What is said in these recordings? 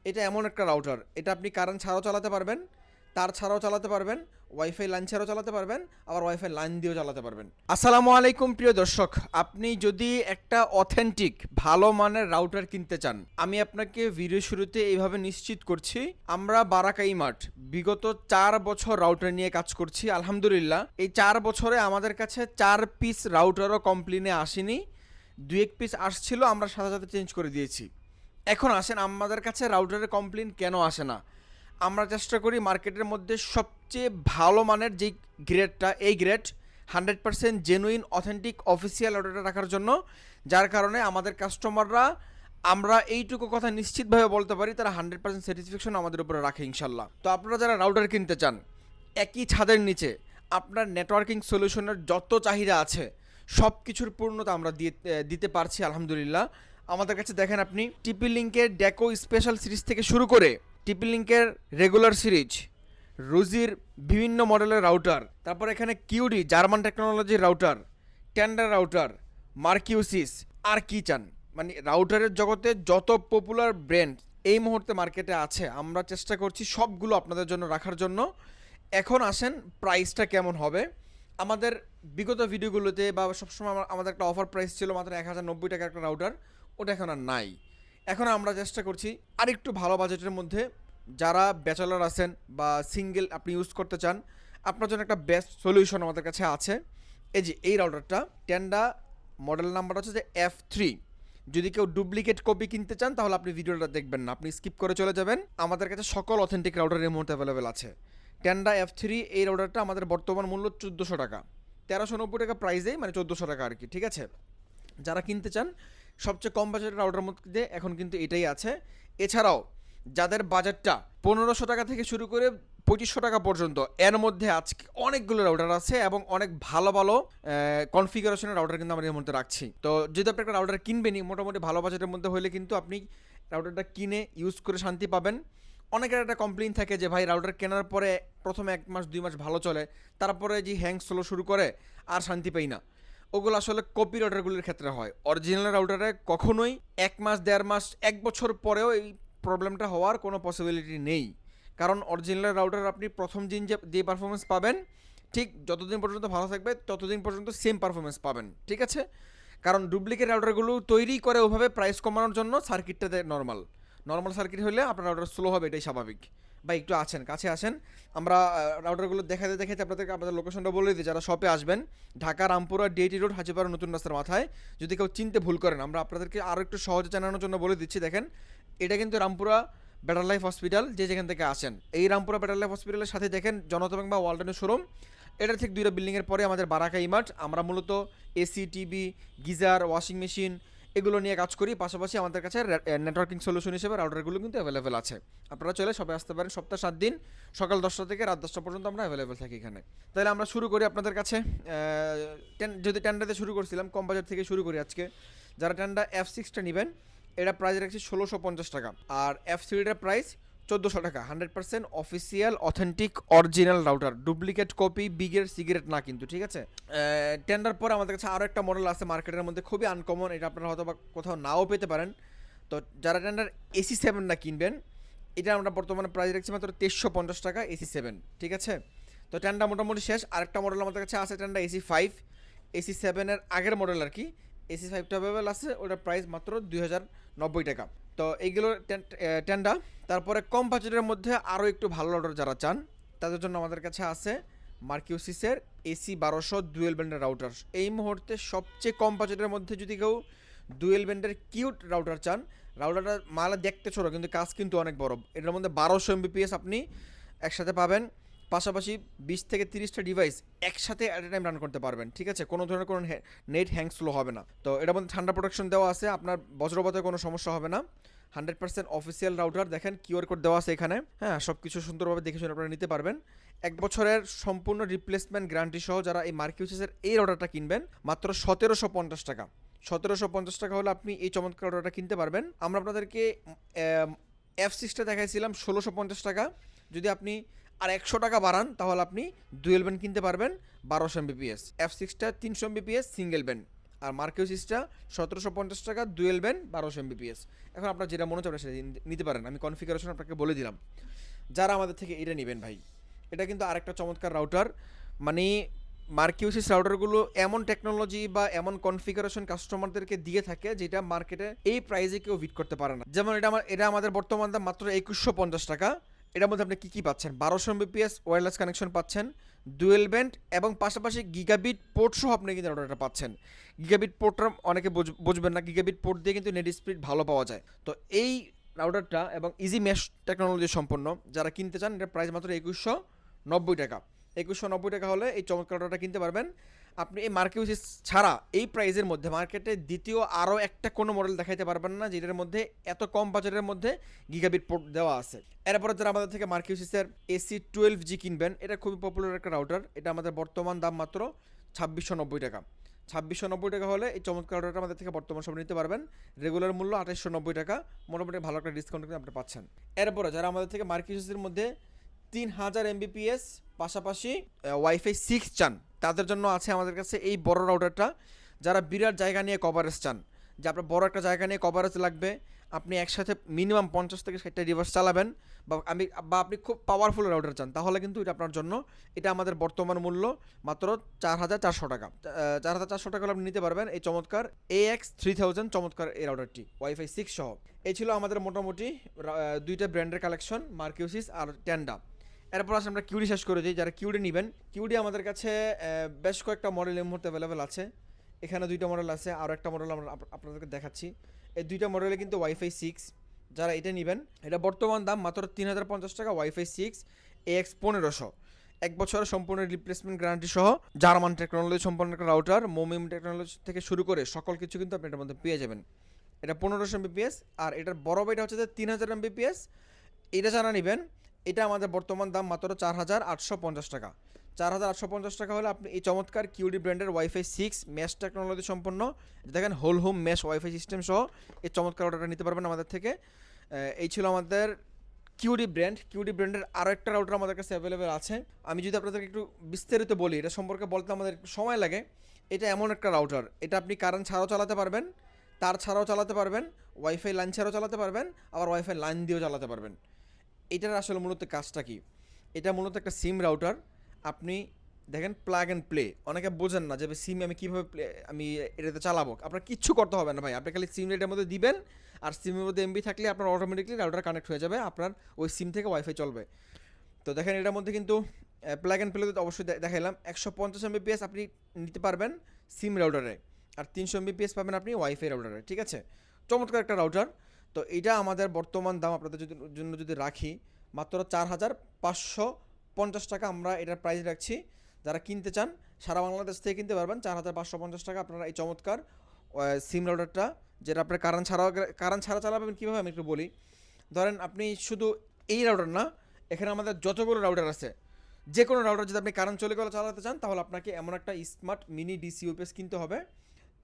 এটা এমন একটা রাউটার, এটা আপনি কারেন্ট ছাড়াও চালাতে পারবেন, তার ছাড়াও চালাতে পারবেন, ওয়াইফাই লাইন ছাড়াও চালাতে পারবেন, আবার ওয়াইফাই লাইন দিয়েও চালাতে পারবেন। আসসালামু আলাইকুম প্রিয় দর্শক, আপনি যদি একটা অথেন্টিক ভালো মানের রাউটার কিনতে চান, আমি আপনাকে ভিডিও শুরুতে এইভাবে নিশ্চিত করছি, আমরা বারাকাই মার্ট বিগত 4 বছর রাউটার নিয়ে কাজ করছি। আলহামদুলিল্লাহ এই 4 বছরে আমাদের কাছে 4 পিস রাউটারও কমপ্লেনে আসেনি। 2-1 পিস আসছিল, আমরা সাথে সাথে চেঞ্জ করে দিয়েছি। এখন আসেন আমাদের কাছে রাউটারের কমপ্লেন কেন আসে না। আমরা চেষ্টা করি মার্কেটের মধ্যে সবচেয়ে ভালো মানের যে গ্রেডটা, এই গ্রেড 100% জেনুইন অথেন্টিক অফিসিয়াল রাউটারটা রাখার জন্য, যার কারণে আমাদের কাস্টমাররা, আমরা এইটুকু কথা নিশ্চিতভাবে বলতে পারি, তারা 100% স্যাটিসফ্যাকশন আমাদের উপরে রাখে ইনশাল্লাহ। তো আপনারা যারা রাউটার কিনতে চান, একই ছাদের নিচে আপনার নেটওয়ার্কিং সলিউশনের যত চাহিদা আছে সব কিছুর পূর্ণতা আমরা দিতে পারছি আলহামদুলিল্লাহ। আমাদের কাছে দেখেন আপনি টিপি লিঙ্কের ডেকো স্পেশাল সিরিজ থেকে শুরু করে টিপি লিঙ্কের রেগুলার সিরিজ, রোজির বিভিন্ন মডেলের রাউটার, তারপর এখানে কিউডি জার্মান টেকনোলজির রাউটার, টেন্ডার রাউটার, মার্কিউসিস, আর কি চান, মানে রাউটারের জগতে যত পপুলার ব্র্যান্ড এই মুহূর্তে মার্কেটে আছে আমরা চেষ্টা করছি সবগুলো আপনাদের জন্য রাখার জন্য। এখন আসেন প্রাইসটা কেমন হবে। আমাদের বিগত ভিডিওগুলোতে বা সবসময় আমাদের একটা অফার প্রাইস ছিল মাত্র 1090 টাকা একটা রাউটার, ওটা এখন আর নাই। এখন আমরা চেষ্টা করছি আরেকটু ভালো বাজেটের মধ্যে, যারা ব্যাচেলর আছেন বা সিঙ্গেল আপনি ইউজ করতে চান, আপনার জন্য একটা বেস্ট সলিউশন আমাদের কাছে আছে। এই যে এই রাউটারটা, টেন্ডা মডেল নাম্বার হচ্ছে যে F3। যদি কেউ ডুপ্লিকেট কপি কিনতে চান তাহলে আপনি ভিডিওটা দেখবেন না, আপনি স্কিপ করে চলে যাবেন। আমাদের কাছে সকল অথেন্টিক রাউটার এই মুহূর্তে অ্যাভেলেবেল আছে। টেন্ডা F3 এই রাউটারটা আমাদের বর্তমান মূল্য 1400 টাকা, 1390 টাকা প্রাইসেই, মানে 1400 টাকা আর কি, ঠিক আছে। যারা কিনতে চান সবচেয়ে কম বাজেটের রাউটার মধ্যে এখন কিন্তু এটাই আছে। এছাড়াও যাদের বাজেটটা 1500 টাকা থেকে শুরু করে 2500 টাকা পর্যন্ত, এর মধ্যে আজকে অনেকগুলো রাউটার আছে এবং অনেক ভালো ভালো কনফিগারেশনের রাউটার কিন্তু আমরা এর মধ্যে রাখছি। তো যদি আপনি একটা রাউটার কিনবেনই মোটামুটি ভালো বাজেটের মধ্যে হলে কিন্তু আপনি রাউটারটা কিনে ইউজ করে শান্তি পাবেন। অনেকের একটা কমপ্লেইন থাকে যে ভাই রাউটার কেনার পরে প্রথমে 1 মাস 2 মাস ভালো চলে, তারপরে যে হ্যাং স্লো শুরু করে আর শান্তি পাই না। ওগুলো আসলে কপি রাউটারগুলির ক্ষেত্রে হয়। অরিজিনাল রাউটারে কখনোই 1 মাস 1.5 মাস 1 বছর পরেও এই প্রবলেমটা হওয়ার কোনো পসিবিলিটি নেই। কারণ অরিজিনাল রাউটার আপনি প্রথম দিন যে পারফরমেন্স পাবেন, ঠিক যতদিন পর্যন্ত ভালো থাকবে ততদিন পর্যন্ত সেম পারফরমেন্স পাবেন, ঠিক আছে। কারণ ডুপ্লিকেট রাউটারগুলো তৈরি করে ওভাবে প্রাইস কমানোর জন্য, সার্কিটটাতে নর্মাল সার্কিট হলে আপনার রাউটার স্লো হবে, এটাই স্বাভাবিক। ভাই একটু কাছে আসেন, আমরা রাউটারগুলো দেখাতে দেখাতে আপনাদের লোকেশনটা বলে দিই। যারা শপে আসবেন, ঢাকা রামপুরা ডিএটি রোড হাজিপাড়া নতুন রাস্তার মাথায়। যদি কেউ চিনতে ভুল করেন, আমরা আপনাদেরকে আরও একটু সহজে জানানোর জন্য বলে দিচ্ছি। দেখেন এটা কিন্তু রামপুরা বেটার লাইফ হসপিটাল, যে যেখান থেকে আসেন এই রামপুরা বেটার লাইফ হসপিটালের সাথে দেখেন জনতা ব্যাংক বা ওয়ালটনের শোরুম। এটার ঠিক 2টা বিল্ডিংয়ের পরে আমাদের বারাকাই মার্ট। আমরা মূলত AC, TV, geyser, washing machine এগুলো নিয়ে কাজ করি। পাশাপাশি আমাদের কাছে নেটওয়ার্কিং সলিউশন হিসেবে রাউটারগুলো কিন্তু অ্যাভেলেবেল আছে। আপনারা চলে সবাই আসতে পারেন, সপ্তাহে 7 দিন সকাল 10টা থেকে রাত 10টা পর্যন্ত আমরা অ্যাভেলেবেল থাকি এখানে। তাহলে আমরা শুরু করি আপনাদের কাছে। যদি টেন্ডাতে শুরু করছিলাম, কম বাজার থেকে শুরু করি আজকে। যারা টেন্ডা F6টা নেবেন, এটা প্রাইস রাখছি 1650 টাকা, আর F3টার price 1400 taka. 100% official authentic original router, duplicate copy, বিগের সিগারেট না কিন্তু, ঠিক আছে। টেন্ডার পরে আমাদের কাছে আরও একটা মডেল আছে মার্কেটের মধ্যে, খুবই আনকমন, এটা আপনারা হয়তো বা কোথাও নাও পেতে পারেন। তো যারা টেন্ডার AC7 না কিনবেন, এটা আমরা বর্তমানে প্রাইস রাখছি মাত্র 2350 টাকা, AC7, ঠিক আছে। তো টেন্ডার মোটামুটি শেষ। আরেকটা মডেল আমাদের কাছে আছে টেন্ডার AC5, AC7-এর আগের মডেল আর কি। AC5টা অ্যাভেলেবেল আছে, ওটার প্রাইস মাত্র 2090 টাকা। তো এইগুলো টেন্ডা। তারপরে কম বাজেটের মধ্যে আরও একটু ভালো রাউটার যারা চান, তাদের জন্য আমাদের কাছে আছে মার্কিউসিসের AC1200 ডুয়েল ব্যান্ডের রাউটার। এই মুহূর্তে সবচেয়ে কম বাজেটের মধ্যে যদি কেউ ডুয়েল ব্যান্ডের কিউট রাউটার চান, রাউটারটা মালা দেখতে ছোটো কিন্তু কাজ কিন্তু অনেক বড়। এটার মধ্যে 1200 Mbps আপনি একসাথে পাবেন। পাশাপাশি 20 থেকে 30টা ডিভাইস একসাথে অ্যাট এ টাইম রান করতে পারবেন, ঠিক আছে। কোনো ধরনের কোনো নেট হ্যাং স্লো হবে না। তো এটার মধ্যে ঠান্ডা প্রোটেকশন দেওয়া আছে, আপনার বজ্রপাতে কোনো সমস্যা হবে না। 100% অফিসিয়াল রাউটার, দেখেন কিউআর কোড দেওয়া আছে এখানে। হ্যাঁ, সব কিছু সুন্দরভাবে দেখে শুনে আপনারা নিতে পারবেন। 1 বছরের সম্পূর্ণ রিপ্লেসমেন্ট গ্যারান্টি সহ যারা এই মার্কিউসিসের এই রাউটারটা কিনবেন, মাত্র 1750 টাকা। 1750 টাকা হলে আপনি এই চমৎকার রাউটারটা কিনতে পারবেন। আমরা আপনাদেরকে F6টা দেখাইছিলাম 1650 টাকা। যদি আপনি আর 100 টাকা বাড়ান তাহলে আপনি ডুয়েল ব্যান্ড কিনতে পারবেন 1200 Mbps। F6টা 300 Mbps সিঙ্গেল ব্যান্ড, আর মার্কিউসিসটা 1750 টাকা, ডুয়েল ব্যান্ড 1200 এমবিপিএস। এখন আপনার যেটা মনে হচ্ছে আপনি সেটা নিতে পারেন, আমি কনফিগারেশন আপনাকে বলে দিলাম। যারা আমাদের থেকে এটা নেবেন ভাই, এটা কিন্তু আরেকটা চমৎকার রাউটার। মানে মার্কিউসিস রাউটারগুলো এমন টেকনোলজি বা এমন কনফিগারেশন কাস্টমারদেরকে দিয়ে থাকে যেটা মার্কেটে এই প্রাইসে কেউ বিট করতে পারে না। যেমন এটা আমাদের বর্তমান দাম মাত্র 2150 টাকা। এটার মধ্যে আপনি কী পাচ্ছেন, 1200 এমবিপিএস ওয়্যারলেস কানেকশন পাচ্ছেন, ডুয়েল ব্যান্ড এবং পাশাপাশি গিগাবিট পোর্ট সহ আপনি কিন্তু রাউটারটা পাচ্ছেন। গিগাবিট পোর্টটা অনেকে বুঝবেন না, গিগাবিট পোর্ট দিয়ে কিন্তু নেট স্পিড ভালো পাওয়া যায়। তো এই রাউটারটা এবং ইজি মেশ টেকনোলজি সম্পন্ন যারা কিনতে চান, এটার প্রাইস মাত্র 2190 টাকা। 2190 টাকা হলে এই চমৎকার রাউটারটা কিনতে পারবেন। আপনি এই মার্কিউসিস ছাড়া এই প্রাইসের মধ্যে মার্কেটে দ্বিতীয় আরও একটা কোনো মডেল দেখাইতে পারবেন না যেটার মধ্যে এত কম বাজারের মধ্যে গিগাবিট পোর্ট দেওয়া আছে। এরপরে যারা আমাদের থেকে মার্কিউসিসের AC12G কিনবেন, এটা খুবই পপুলার একটা রাউটার। এটা আমাদের বর্তমান দাম মাত্র 2690 টাকা। 2690 টাকা হলে এই চমৎকার রাউটারটা আমাদের থেকে বর্তমান সময় নিতে পারবেন। রেগুলার মূল্য 2890 টাকা, মোটামুটি ভালো একটা ডিসকাউন্ট কিন্তু আপনি পাচ্ছেন। এরপরে যারা আমাদের থেকে মার্কিউসিসের মধ্যে 3000 এমবিপিএস পাশাপাশি ওয়াইফাই 6 চান, তাদের জন্য আছে আমাদের কাছে এই বড় রাউটারটা। যারা বিরাট জায়গা নিয়ে কভারেজ চান, যে আপনার বড় একটা জায়গা নিয়ে কভারেজ লাগবে, আপনি একসাথে মিনিমাম 50 থেকে 60টা ডিভাইস চালাবেন, বা আপনি খুব পাওয়ারফুল রাউটার চান, তাহলে কিন্তু এটা আপনার জন্য। এটা আমাদের বর্তমান মূল্য মাত্র 4400 টাকা। 4400 টাকা আপনি নিতে পারবেন এই চমৎকার AX3000 চমৎকার এই রাউটারটি ওয়াইফাই 6 সহ। এই ছিল আমাদের মোটামুটি দুইটা ব্র্যান্ডের কালেকশন, মার্কিউসিস আর টেন্ডা। এরপর আসলে আমরা কিউডি শেষ করে দিই। যারা কিউডি নেবেন, কিউডি আমাদের কাছে বেশ কয়েকটা মডেল এই মুহূর্তে অ্যাভেলেবেল আছে। এখানে দুইটা মডেল আছে, আরও একটা মডেল আমরা আপনাদেরকে দেখাচ্ছি। এই দুইটা মডেলে কিন্তু ওয়াইফাই 6। যারা এটা নেবেন, এটা বর্তমান দাম মাত্র 3050 টাকা। ওয়াইফাই 6 AX1500, 1 বছরের সম্পূর্ণ রিপ্লেসমেন্ট গ্যারান্টি সহ জার্মান টেকনোলজি সম্পন্ন একটা রাউটার। মোমিম টেকনোলজি থেকে শুরু করে সকল কিছু কিন্তু আপনি এটার মধ্যে পেয়ে যাবেন। এটা 1500 এমবিপিএস, আর এটার বড় বাইটা হচ্ছে যে 3000 এমবিপিএস। এটা যারা নেবেন, এটা আমাদের বর্তমান দাম মাত্র 4850 টাকা। 4850 টাকা হলে আপনি এই চমৎকার কিউডি ব্র্যান্ডের ওয়াইফাই 6 মেশ টেকনোলজি সম্পন্ন, দেখেন whole home mesh wifi system সহ এই চমৎকার রাউটারটা নিতে পারবেন আমাদের থেকে। এই ছিল আমাদের কিউডি ব্র্যান্ড। কিউডি ব্র্যান্ডের আরও একটা রাউটার আমাদের কাছে অ্যাভেলেবেল আছে। আমি যদি আপনাদেরকে একটু বিস্তারিত বলি, এটা সম্পর্কে বলতে আমাদের একটু সময় লাগে। এটা এমন একটা রাউটার, এটা আপনি কারেন্ট ছাড়াও চালাতে পারবেন, তার ছাড়াও চালাতে পারবেন, ওয়াইফাই লাইন ছাড়াও চালাতে পারবেন, আবার ওয়াইফাই লাইন দিয়েও চালাতে পারবেন। এটার আসলে মূলত কাজটা কি? এটা মূলত একটা সিম রাউটার। আপনি দেখেন প্লাগ অ্যান্ড প্লে, অনেকে বোঝেন না যে সিম আমি কীভাবে আমি এটাতে চালাবো। আপনার কিচ্ছু করতে হবে না ভাই, আপনি খালি সিম এটার মধ্যে দিবেন, আর সিমের মধ্যে এমবি থাকলে আপনার অটোমেটিকলি রাউটার কানেক্ট হয়ে যাবে, আপনার ওই সিম থেকে ওয়াইফাই চলবে। তো দেখেন এটার মধ্যে কিন্তু প্লাগ অ্যান্ড প্লে অবশ্যই দেখাইলাম। 150 এমবিপিএস আপনি নিতে পারবেন সিম রাউটারে, আর 300 এমবিপিএস পাবেন আপনি ওয়াইফাই রাউটারে। ঠিক আছে, চমৎকার একটা রাউটার। তো এটা আমাদের বর্তমান দাম আপনাদের জন্য যদি রাখি মাত্র 4550 টাকা আমরা এটার প্রাইস রাখছি। যারা কিনতে চান সারা বাংলাদেশ থেকে কিনতে পারবেন 4550 টাকা আপনারা এই চমৎকার সিম রাউটারটা, যেটা আপনার কারেন্ট ছাড়া চালাবেন কীভাবে আমি একটু বলি। ধরেন আপনি শুধু এই রাউটার না, এখানে আমাদের যতগুলো রাউটার আছে, যে কোনো রাউটার যদি আপনি কারেন্ট চলে গেলে চালাতে চান, তাহলে আপনাকে এমন একটা স্মার্ট মিনি ডিসি ইউপিএস কিনতে হবে।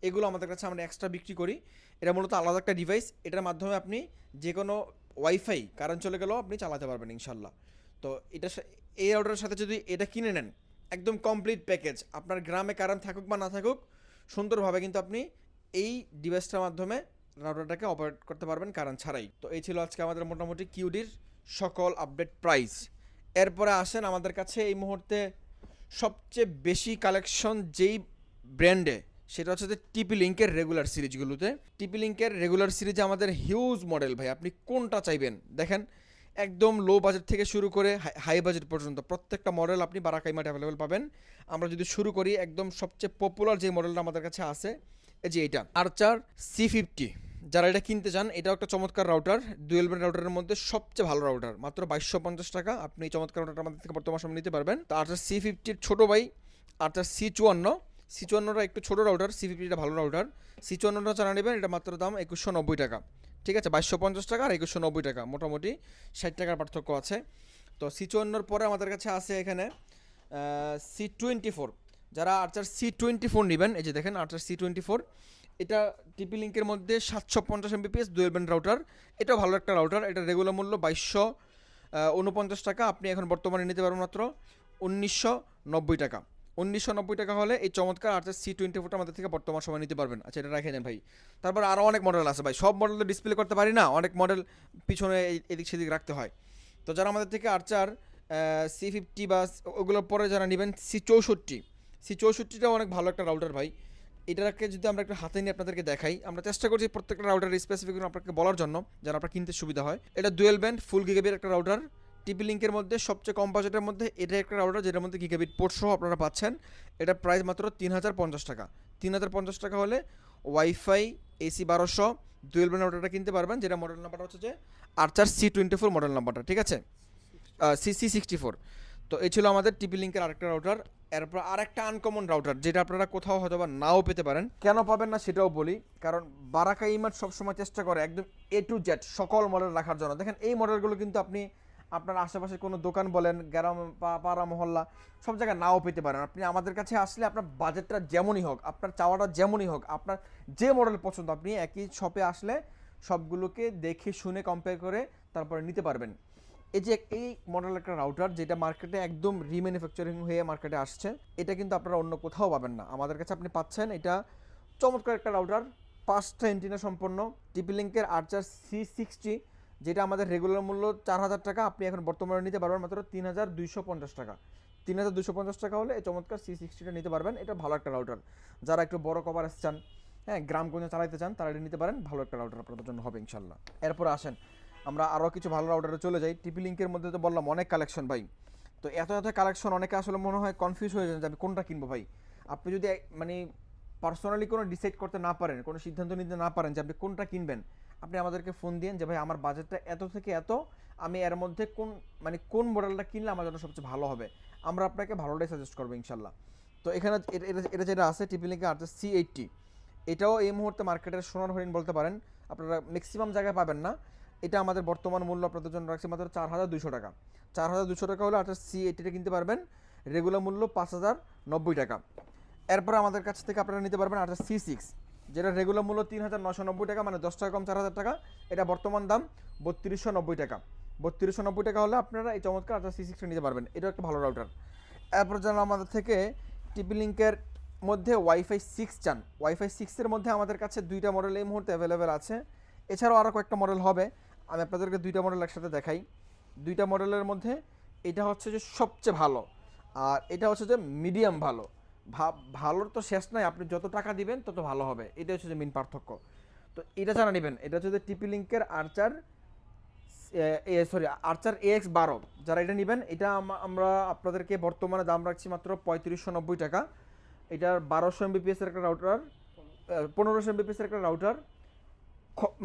এগুলো আমাদের কাছে আমরা এক্সট্রা বিক্রি করি। এটা মূলত আলাদা একটা ডিভাইস, এটার মাধ্যমে আপনি যে কোনো ওয়াইফাই কারেন্ট চলে গেলেও আপনি চালাতে পারবেন ইনশাল্লাহ। তো এই রাউটারের সাথে যদি এটা কিনে নেন, একদম কমপ্লিট প্যাকেজ, আপনার গ্রামে কারেন্ট থাকুক বা না থাকুক, সুন্দরভাবে কিন্তু আপনি এই ডিভাইসটার মাধ্যমে রাউটারটাকে অপারেট করতে পারবেন কারেন্ট ছাড়াই। তো এই ছিল আজকে আমাদের মোটামুটি কিউডির সকল আপডেট প্রাইস। এরপরে আসেন আমাদের কাছে এই মুহূর্তে সবচেয়ে বেশি কালেকশন যেই ব্র্যান্ডে, সেটা হচ্ছে যে টিপি লিঙ্কের রেগুলার সিরিজগুলোতে। টিপি লিঙ্কের রেগুলার সিরিজে আমাদের হিউজ মডেল ভাই, আপনি কোনটা চাইবেন দেখেন, একদম লো বাজেট থেকে শুরু করে হাই বাজেট পর্যন্ত প্রত্যেকটা মডেল আপনি বারাকাইমাট অ্যাভেলেবেল পাবেন। আমরা যদি শুরু করি একদম সবচেয়ে পপুলার যে মডেলটা আমাদের কাছে আছে, এই যে এটা আর্চার C50। যারা এটা কিনতে চান, এটাও একটা চমৎকার রাউটার, ডুয়েল ব্যান্ড রাউটারের মধ্যে সবচেয়ে ভালো রাউটার, মাত্র 2250 টাকা আপনি এই চমৎকার রাউটারটা আমাদের থেকে বর্তমান সময় নিতে পারবেন। তো আর্চার C50-র ছোটো ভাই আর্চার C54টা একটু ছোটো রাউটার, C50টা ভালো রাউটার। C54টা যারা নেবেন, এটা মাত্র দাম 2190 টাকা। ঠিক আছে, 2250 টাকা আর 2190 টাকা, মোটামুটি 60 টাকার পার্থক্য আছে। তো C54 পরে আমাদের কাছে আছে এখানে C24। যারা আর্চার C24 নেবেন, এই যে দেখেন আর্চার C24, এটা টিপি লিঙ্কের মধ্যে 750 এমবিপিএস ডুয়েল ব্যান্ড রাউটার। এটাও ভালো একটা রাউটার। এটা রেগুলার মূল্য 2249 টাকা, আপনি এখন বর্তমানে নিতে পারবেন মাত্র 1990 টাকা। 1990 টাকা হলে এই চমৎকার আর্চার C24টা আমাদের থেকে বর্তমান সময় নিতে পারবেন। আচ্ছা, এটা রেখে দেন ভাই। তারপর আরও অনেক মডেল আছে ভাই, সব মডেল তো ডিসপ্লে করতে পারি না, অনেক মডেল পিছনে এদিক সেদিক রাখতে হয়। তো যারা আমাদের থেকে আর্চার C50 বা ওগুলোর পরে যারা নেবেন C64টাও অনেক ভালো একটা রাউটার ভাই। এটাকে যদি আমরা একটা হাতে নিয়ে আপনাদেরকে দেখাই, আমরা চেষ্টা করছি প্রত্যেকটা রাউটারের স্পেসিফিকেশন আপনাকে বলার জন্য, যেন আপনার কিনতে সুবিধা হয়। এটা ডুয়েল ব্যান্ড ফুল গিগাবিট একটা রাউটার, টিপি লিঙ্কের মধ্যে সবচেয়ে কম বাজেটের মধ্যে এটা একটা রাউটার, যেটার মধ্যে গিগাবিট পোর্ট সহ আপনারা পাচ্ছেন। এটা প্রাইস মাত্র 3050 টাকা। 3050 টাকা হলে ওয়াইফাই AC 1200 ডুয়েল ব্যান্ড রাউটারটা কিনতে পারবেন, যেটা মডেল নাম্বারটা হচ্ছে যে আর্চার C24 মডেল নাম্বারটা, ঠিক আছে, CC64। তো এই ছিল আমাদের টিপি লিঙ্কের আরেকটা রাউটার। এরপর আরেকটা আনকমন রাউটার, যেটা আপনারা কোথাও হয়তো বা নাও পেতে পারেন। কেন পাবেন না সেটাও বলি, কারণ বারাকা ইমার্ট সবসময় চেষ্টা করে একদম A to Z সকল মডেল রাখার জন্য। দেখেন এই মডেলগুলো কিন্তু আপনি আপনার আশেপাশে কোনো দোকান বলেন, গ্রাম পাড়া মহল্লা, সব জায়গায় নাও পেতে পারেন। আপনি আমাদের কাছে আসলে আপনার বাজেটটা যেমনই হোক, আপনার চাওয়াটা যেমনই হোক, আপনার যে মডেল পছন্দ, আপনি একই শপে আসলে সবগুলোকে দেখে শুনে কম্পেয়ার করে তারপরে নিতে পারবেন। এই যে এই মডেল একটা রাউটার, যেটা মার্কেটে একদম রিম্যানুফ্যাকচারিং হয়ে মার্কেটে আসছে, এটা কিন্তু আপনারা অন্য কোথাও পাবেন না, আমাদের কাছে আপনি পাচ্ছেন। এটা চমৎকার একটা রাউটার, 5টা এন্টিনা সম্পন্ন, টিপি লিঙ্কের আর্চার C60, যেটা আমাদের রেগুলার মূল্য 4000 টাকা, আপনি এখন বর্তমানে নিতে পারবেন মাত্র 3250 টাকা। 3250 টাকা হলে এই চমৎকার C60টা নিতে পারবেন। এটা ভালো একটা রাউটার, যারা একটু বড় কভারেজ চান, হ্যাঁ, গ্রামগঞ্জে চালাইতে চান, তারা এটা নিতে পারেন, ভালো একটা রাউটার আপনাদের জন্য হবে ইনশাল্লাহ। এরপর আসেন আমরা আরও কিছু ভালো রাউটারে চলে যাই। টিপি লিঙ্কের মধ্যে তো বললাম অনেক কালেকশন ভাই। তো এত কালেকশন, অনেকে আসলে মনে হয় কনফিউজ হয়ে যান যে আমি কোনটা কিনবো ভাই। আপনি যদি মানে পার্সোনালি কোনো ডিসাইড করতে না পারেন, কোনো সিদ্ধান্ত নিতে না পারেন যে আপনি কোনটা কিনবেন, আপনি আমাদেরকে ফোন দিন যে ভাই আমার বাজেটটা এত থেকে এত, আমি এর মধ্যে কোন মডেলটা কিনলে আমার জন্য সবচেয়ে ভালো হবে, আমরা আপনাকে ভালোটাই সাজেস্ট করবো ইনশাল্লাহ। তো এখানে এটা যেটা আছে টিপি লিঙ্কে আছে C80, এটাও এই মুহূর্তে মার্কেটের সোনার হরিণ বলতে পারেন, আপনারা ম্যাক্সিমাম জায়গায় পাবেন না। এটা আমাদের বর্তমান মূল্য আপনাদের জন্য রাখছি মাত্র 4200 টাকা। 4200 টাকা হলে আপনার C80টা কিনতে পারবেন, রেগুলার মূল্য 5090 টাকা। এরপর আমাদের কাছ থেকে আপনারা নিতে পারবেন আচ্ছা C6, যেটা রেগুলার মূল্য 3990 টাকা, মানে 10 টাকা কম, 4000 টাকা। এটা বর্তমান দাম 3290 টাকা। 3290 টাকা হলে আপনারা এই চমৎকার আচ্ছা C6টা নিতে পারবেন, এটাও একটা ভালো রাউটার। এরপর যেন আমাদের থেকে টিপি লিঙ্কের মধ্যে ওয়াইফাই 6 চান, ওয়াইফাই 6-এর মধ্যে আমাদের কাছে 2টা মডেল এই মুহূর্তে অ্যাভেলেবেল আছে, এছাড়াও আরও কয়েকটা মডেল হবে। আমি আপনাদেরকে 2টা মডেল একসাথে দেখাই। 2টা মডেলের মধ্যে এটা হচ্ছে যে সবচেয়ে ভালো, আর এটা হচ্ছে যে মিডিয়াম ভালো। ভালোর তো শেষ নাই, আপনি যত টাকা দিবেন তত ভালো হবে, এটা হচ্ছে যে মেন পার্থক্য। তো এটা যারা নেবেন, এটা হচ্ছে যে টিপি লিঙ্কের আর্চার আর্চার AX12, যারা এটা নেবেন, এটা আমরা আপনাদেরকে বর্তমানে দাম রাখছি মাত্র 3590 টাকা। এটার 1200 MBPS এর একটা রাউটার, 1500 MBPS এর একটা রাউটার,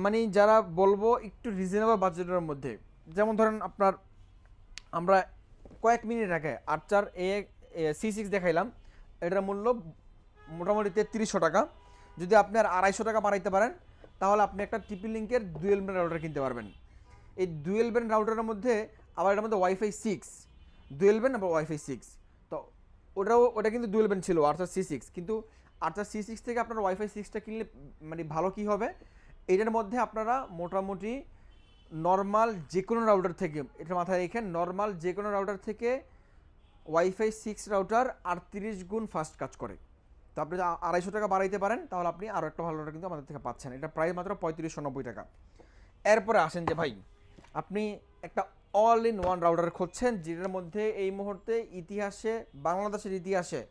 মানে যারা বলবো একটু রিজনেবল বাজেটের মধ্যে। যেমন ধরেন আপনার আমরা কয়েক মিনিট আগে আর্চার C6 দেখাইলাম, এটার মূল্য মোটামুটি 3300 টাকা। যদি আপনি আর 250 টাকা বাড়াইতে পারেন, তাহলে আপনি একটা টিপি লিঙ্কের ডুয়েল ব্যান্ড রাউটার কিনতে পারবেন। এই ডুয়েল ব্যান্ড রাউটারের মধ্যে আবার এটার মধ্যে ওয়াইফাই 6, ডুয়েল ব্যান্ড আবার ওয়াইফাই 6। তো ওটা কিন্তু ডুয়েল ব্যান্ড ছিল আর্চার C6, কিন্তু আর্চার C6 থেকে আপনার ওয়াইফাই 6টা কিনলে মানে ভালো কি হবে, এটার মধ্যে আপনারা মোটামুটি নর্মাল যে কোনো রাউটার থেকে, এটা মাথায় রেখেন, নর্মাল যে কোনো রাউটার থেকে ওয়াইফাই 6 রাউটার 38 গুণ ফাস্ট কাজ করে। তো আপনি 250 টাকা বাড়াইতে পারেন, তাহলে আপনি আরও একটা ভালো রাউটার কিন্তু আমাদের থেকে পাচ্ছেন। এটা প্রাইস মাত্র 3590 টাকা। এরপরে আসেন যে ভাই আপনি একটা অল ইন ওয়ান রাউটার খুঁজছেন, যেটার মধ্যে এই মুহূর্তে ইতিহাসে, বাংলাদেশের ইতিহাসে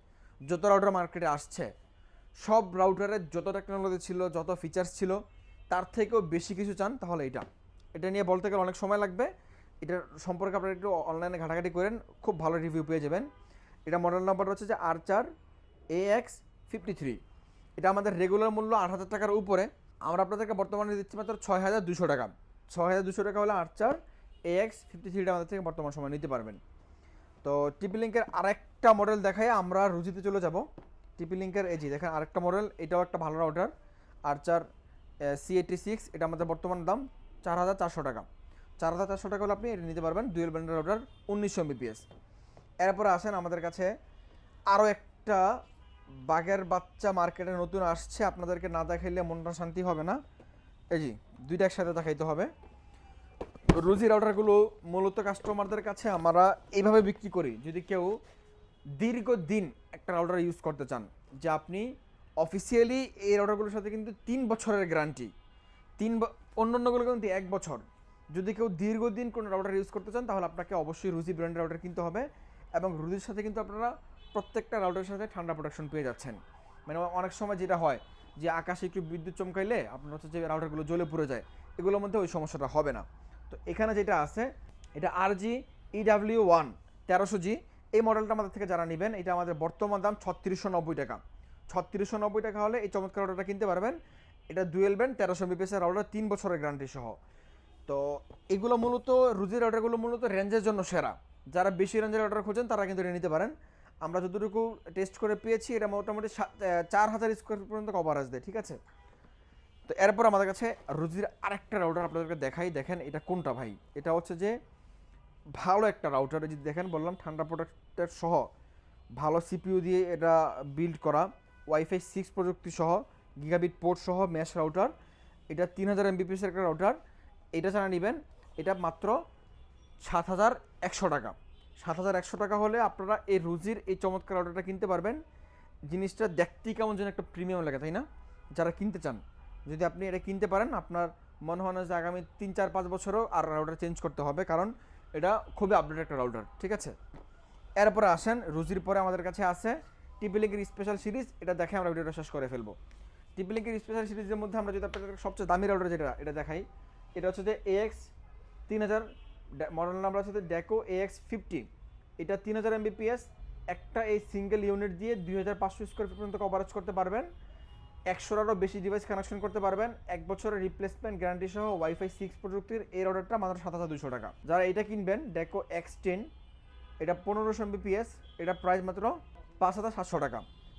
যত রাউটার মার্কেটে আসছে, সব রাউটারের যত টেকনোলজি ছিল, যত ফিচার্স ছিল, তার থেকেও বেশি কিছু চান, তাহলে এটা নিয়ে বলতে গেলে অনেক সময় লাগবে। এটার সম্পর্কে আপনারা একটু অনলাইনে ঘাটাঘাটি করেন, খুব ভালো রিভিউ পেয়ে যাবেন। এটা মডেল নাম্বার হচ্ছে যে আর্চার AX53। এটা আমাদের রেগুলার মূল্য 8000 টাকার উপরে, আমরা আপনাদেরকে বর্তমানে দিচ্ছি মাত্র 6200 টাকা। 6200 টাকা হলে আর্চার AX53টা আমাদের থেকে বর্তমান সময় নিতে পারবেন। তো টিপি লিঙ্কের আরেকটা মডেল দেখাই, আমরা রুজিতে চলে যাব। টিপি লিঙ্কের এই যে দেখেন আরেকটা মডেল, এটাও একটা ভালো রাউটার, আর্চার C86। এটা আমাদের বর্তমান দাম 4400 টাকা। 4400 টাকা হলে আপনি এটা নিতে পারবেন, ডুয়েল ব্যান্ড রাউটার 1900 MBPS। এরপরে আসেন আমাদের কাছে আরও একটা বাঘের বাচ্চা মার্কেটে নতুন আসছে, আপনাদেরকে না দেখাইলে মনটা শান্তি হবে না। এই জি, দুইটা একসাথে দেখাইতে হবে। রুজি রাউটারগুলো মূলত কাস্টমারদের কাছে আমরা এইভাবে বিক্রি করি, যদি কেউ দীর্ঘদিন একটা রাউটার ইউজ করতে চান, যে আপনি অফিসিয়ালি এই রাউটারগুলোর সাথে কিন্তু 3 বছরের গ্যারান্টি, অন্যান্যগুলো কিন্তু 1 বছর। যদি কেউ দীর্ঘদিন কোনো রাউটার ইউজ করতে চান তাহলে আপনাকে অবশ্যই রুজি ব্র্যান্ডের রাউটার কিনতে হবে, এবং রুজির সাথে কিন্তু আপনারা প্রত্যেকটা রাউটারের সাথে ঠান্ডা প্রোটেকশন পেয়ে যাচ্ছেন। মানে অনেক সময় যেটা হয় যে আকাশে একটু বিদ্যুৎ চমকাইলে আপনার হচ্ছে যে রাউটারগুলো জ্বলে পুড়ে যায়, এগুলোর মধ্যে ওই সমস্যাটা হবে না। তো এখানে যেটা আছে এটা RG-EW1 1300G, এই মডেলটা আমাদের থেকে যারা নেবেন এটা আমাদের বর্তমান দাম 3690 টাকা। 3690 টাকা হলে এই চমৎকার রাউটারটা কিনতে পারবেন। এটা ডুয়েল ব্যান্ড 1300 Mbps রাউটার, 3 বছরের গ্যারান্টি সহ। তো এগুলো মূলত রুজি রাউটারগুলো মূলত রেঞ্জের জন্য সেরা। যারা বেশি রেঞ্জের রাউটার খোঁজেন তারা কিন্তু এটা নিতে পারেন। আমরা যতটুকু টেস্ট করে পেয়েছি এটা মোটামুটি 4000 স্কোয়ার ফিট পর্যন্ত কভারেজ দেয়, ঠিক আছে। তো এরপর আমাদের কাছে রুজির আরেকটা রাউটার আপনাদেরকে দেখাই, দেখেন এটা কোনটা ভাই। এটা হচ্ছে যে ভালো একটা রাউটার, যদি দেখেন বললাম ঠান্ডা প্রোটেক্টের সহ, ভালো সিপিইউ দিয়ে এটা বিল্ড করা, ওয়াইফাই 6 প্রযুক্তি সহ, গিগাবিট পোর্ট সহ ম্যাশ রাউটার। এটা 3000 Mbps একটা রাউটার। এটা যারা নেবেন এটা মাত্র 7100 টাকা। 7100 টাকা হলে আপনারা এই রুজির এই চমৎকার রাউটারটা কিনতে পারবেন। জিনিসটা দেখতেই কেমন যেন একটা প্রিমিয়াম লাগে, তাই না? যারা কিনতে চান, যদি আপনি এটা কিনতে পারেন আপনার মনে হয় না যে আগামী 3-4-5 বছরও আর রাউটার চেঞ্জ করতে হবে, কারণ এটা খুবই আপডেট একটা রাউটার, ঠিক আছে। এরপরে আসেন রুজির পরে আমাদের কাছে আছে টিপি-লিংকের স্পেশাল সিরিজ। এটা দেখে আমরা ভিডিওটা শেষ করে ফেলবো। টিপি-লিংকের স্পেশাল সিরিজের মধ্যে আমরা যদি আপনাদের সবচেয়ে দামি রাউটার যেটা এটা দেখাই, এটা হচ্ছে যে AX 3000, মডেল নাম্বার হচ্ছে ডেকো AX50। এটা 3000 Mbps, একটা এই সিঙ্গেল ইউনিট দিয়ে 2500 স্কোয়ার ফিট পর্যন্ত কভারেজ করতে পারবেন। 100-এরও বেশি ডিভাইস কানেকশন করতে পারবেন। 1 বছরের রিপ্লেসমেন্ট গ্যারান্টি সহ ওয়াইফাই 6 প্রযুক্তির এই রাউটারটা মাত্র 7200 টাকা। যারা এটা কিনবেন ডেকো X10, এটা 1500 Mbps, এটা প্রাইস মাত্র 5700 টাকা।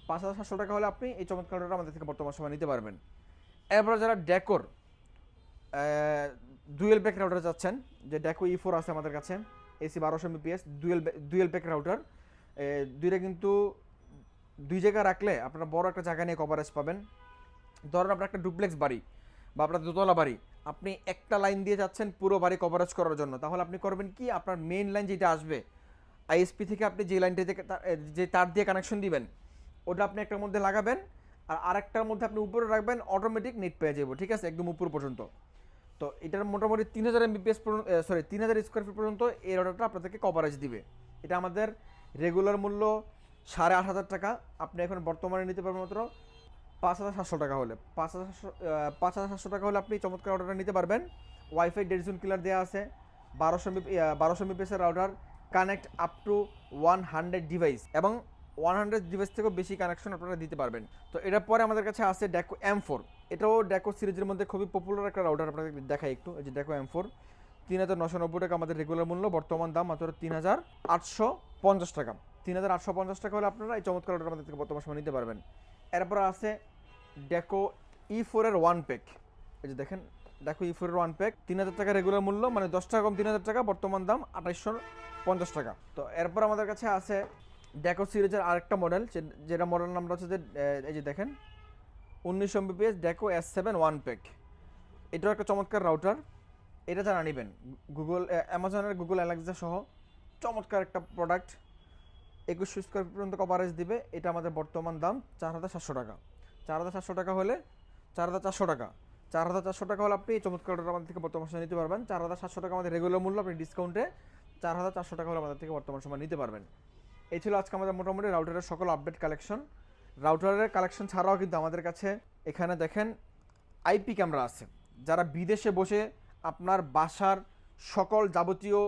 5700 টাকা হলে আপনি এই চমৎকার রাউটারটা আমাদের থেকে বর্তমান সময় নিতে পারবেন। এরপর যারা ডেকোর ডুয়েল ব্যাক রাউটার যাচ্ছেন, যে ডেকো E4 আছে আমাদের কাছে, AC 1200 Mbps dual back router. দুইটা কিন্তু দুই জায়গায় রাখলে আপনারা বড় একটা জায়গা নিয়ে কভারেজ পাবেন। ধরেন আপনার একটা ডুপ্লেক্স বাড়ি বা আপনার দোতলা বাড়ি, আপনি একটা লাইন দিয়ে যাচ্ছেন পুরো বাড়ি কভারেজ করার জন্য, তাহলে আপনি করবেন কি, আপনার মেইন লাইন যেটা আসবে আইএসপি থেকে, আপনি যে লাইনটা থেকে যে তার দিয়ে কানেকশন দিবেন ওটা আপনি একটার মধ্যে লাগাবেন, আর আরেকটার মধ্যে আপনি উপরে রাখবেন, অটোমেটিক নেট পেয়ে যাবো, ঠিক আছে, একদম উপর পর্যন্ত। তো এটার মোটামুটি 3000 Mbps 3000 স্কোয়ার ফিট পর্যন্ত এই রাউটারটা আপনাদেরকে কভারেজ দিবে। এটা আমাদের রেগুলার মূল্য 8500 টাকা। আপনি এখন বর্তমানে নিতে পারবেন মাত্র 5700 টাকা হলে। 5700 টাকা হলে আপনি চমৎকার রাউটারটা নিতে পারবেন। ওয়াইফাই 1.5 জোন কিলার দেওয়া আছে, 1200 Mbps router, connect up to 100 device, এবং 100 ডিভাইস থেকেও বেশি কানেকশন আপনারা দিতে পারবেন। তো এটার পরে আমাদের কাছে আছে ডেকো M4। এটাও ডেকো সিরিজের মধ্যে খুবই পপুলার একটা রাউটার, আপনাদের দেখাই একটু। এই যে ডেকো M4, 3990 টাকা আমাদের রেগুলার মূল্য, বর্তমান দাম মাত্র 3850 টাকা। 3850 টাকা হলে আপনারা এই চমৎকার রাউটার আমাদের থেকে বর্তমান সময় নিতে পারবেন। এরপর আছে ডেকো E4 এর 1 প্যাক। এই যে দেখেন ডেকো E4 এর 1 প্যাক, 3000 টাকা রেগুলার মূল্য, মানে 10 টাকা কম 3000 টাকা, বর্তমান দাম 2850 টাকা। তো এরপর আমাদের কাছে আছে ডেকো সিরিজের আরেকটা মডেল, যেটা মডেল নাম্বার হচ্ছে যে এই যে দেখেন 1900 Mbps ডেকো S7 1 প্যাক। এটাও একটা চমৎকার রাউটার। এটা যারা নেবেন অ্যামাজনের গুগল অ্যালেক্সা সহ চমৎকার একটা প্রোডাক্ট, 2100 স্কোয়ার ফিট পর্যন্ত কভারেজ দিবে। এটা আমাদের বর্তমান দাম 4700 টাকা। 4700 টাকা হলে 4400 টাকা 4400 টাকা হলে আপনি এই চমৎকার রাউটার আমাদের থেকে বর্তমান সময় নিতে পারবেন। 4700 টাকা আমাদের রেগুলার মূল্য, আপনি ডিসকাউন্টে 4400 টাকা হলে আমাদের থেকে বর্তমান সময় নিতে পারবেন। এই ছিল আজকে আমাদের মোটামুটি রাউটারের সকল আপডেট কালেকশন। রাউটারের কালেকশন ছাড়াও কিন্তু আমাদের কাছে এখানে দেখেন আইপি ক্যামেরা আছে। যারা বিদেশে বসে আপনার বাসার সকল যাবতীয়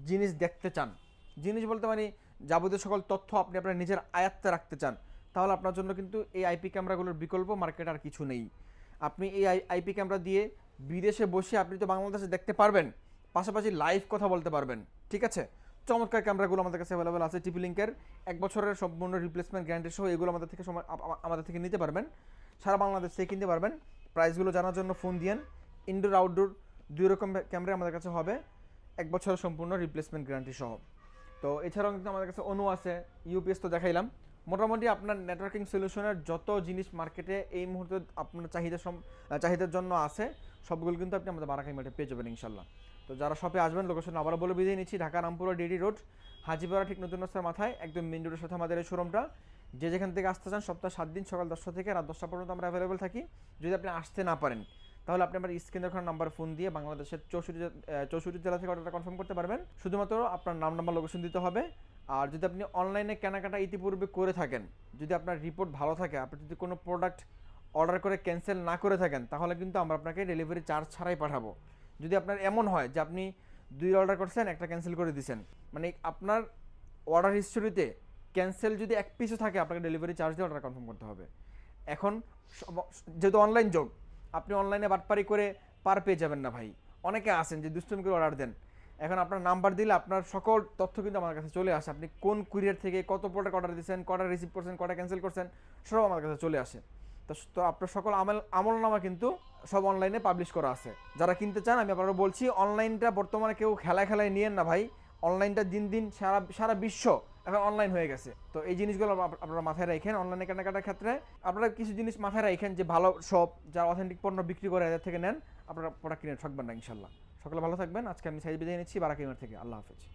জিনিস দেখতে চান, জিনিস বলতে মানে যাবতীয় সকল তথ্য আপনি আপনার নিজের আয়ত্তে রাখতে চান, তাহলে আপনার জন্য কিন্তু এই আইপি ক্যামেরাগুলোর বিকল্প মার্কেট আর কিছু নেই। আপনি এই আইপি ক্যামেরা দিয়ে বিদেশে বসে আপনি তো বাংলাদেশে দেখতে পারবেন, পাশাপাশি লাইভ কথা বলতে পারবেন, ঠিক আছে। চমৎকার ক্যামেরাগুলো আমাদের কাছে অ্যাভেলেবেল আছে। টিপি-লিংকের 1 বছরের সম্পূর্ণ রিপ্লেসমেন্ট গ্যারান্টি সহ এগুলো আমাদের থেকে নিতে পারবেন, সারা বাংলাদেশ থেকে কিনতে পারবেন। প্রাইসগুলো জানার জন্য ফোন দিয়েন। ইনডোর আউটডোর 2 রকম ক্যামেরা আমাদের কাছে হবে, 1 বছরের সম্পূর্ণ রিপ্লেসমেন্ট গ্যারান্টি সহ। তো এছাড়াও কিন্তু আমাদের কাছে অনু আছে, ইউপিএস তো দেখাইলাম। মোটামুটি আপনার নেটওয়ার্কিং সলিউশনের যত জিনিস মার্কেটে এই মুহূর্তে আপনার চাহিদার জন্য আছে, সবগুলো কিন্তু আপনি আমাদের বারাকাই মার্টে পেয়ে যাবেন ইনশাল্লাহ। তো যারা শপে আসবেন লোকেশন আবারও বলে বিদায় নিচ্ছি, ঢাকা রামপুরা ডিডি রোড, হাজিপাড়া ঠিক নতুন রাস্তার মাথায় একদম মেন রোডের সাথে আমাদের এই শোরুমটা। যে যেখান থেকে আসতে চান সপ্তাহে 7 দিন সকাল 10টা থেকে রাত 10টা পর্যন্ত আমরা অ্যাভেলেবল থাকি। যদি আপনি আসতে না পারেন তাহলে আপনি আমার স্ক্রিনে দেখানো নাম্বার ফোন দিয়ে বাংলাদেশের 64 জেলা থেকে অর্ডারটা কনফার্ম করতে পারবেন। শুধুমাত্র আপনার নাম নাম্বার লোকেশন দিতে হবে। আর যদি আপনি অনলাইনে কেনাকাটা ইতিপূর্বে করে থাকেন, যদি আপনার রিপোর্ট ভালো থাকে, আপনি যদি কোনো প্রোডাক্ট অর্ডার করে ক্যান্সেল না করে থাকেন, তাহলে কিন্তু আমরা আপনাকে ডেলিভারি চার্জ ছাড়াই পাঠাবো। যদি আপনার এমন হয় যে আপনি 2 অর্ডার করছেন, একটা ক্যান্সেল করে দিয়েছেন, মানে আপনার অর্ডার হিস্টোরিতে ক্যান্সেল যদি 1 পিসও থাকে, আপনাকে ডেলিভারি চার্জ দিয়ে অর্ডার কনফার্ম করতে হবে। এখন যেহেতু অনলাইন যোগ, আপনি অনলাইনে বাটপারি করে পার পেয়ে যাবেন না ভাই। অনেকে আছেন যে দুষ্টুমি করে অর্ডার দেন। এখন আপনার নাম্বার দিলে আপনার সকল তথ্য কিন্তু আমার কাছে চলে আসে। আপনি কোন কুরিয়ার থেকে কত প্রোডাক্ট অর্ডার দিয়েছেন, কটা রিসিভ করছেন, কটা ক্যান্সেল করছেন, সব আমার কাছে চলে আসে। তো আপনার সকল আমলনামা কিন্তু সব অনলাইনে পাবলিশ করা আছে। যারা কিনতে চান আমি আপনারা বলছি, অনলাইনটা বর্তমানে কেউ খেলায় খেলায় নিয়েন না ভাই। অনলাইনটা দিন দিন সারা বিশ্ব এখন অনলাইন হয়ে গেছে। তো এই জিনিসগুলো আপনারা মাথায় রাখেন। অনলাইনে কেনাকাটার ক্ষেত্রে আপনারা কিছু জিনিস মাথায় রাখেন, যে ভালো শপ যারা অথেন্টিক পণ্য বিক্রি করে এদের থেকে নেন, আপনারা প্রোডাক্ট কিনে ঠকবেন না ইনশাল্লাহ। সকলে ভালো থাকবেন। আজকে আমি সাইজ বিদায় নিচ্ছি বারাকিমার থেকে। আল্লাহ হাফেজ।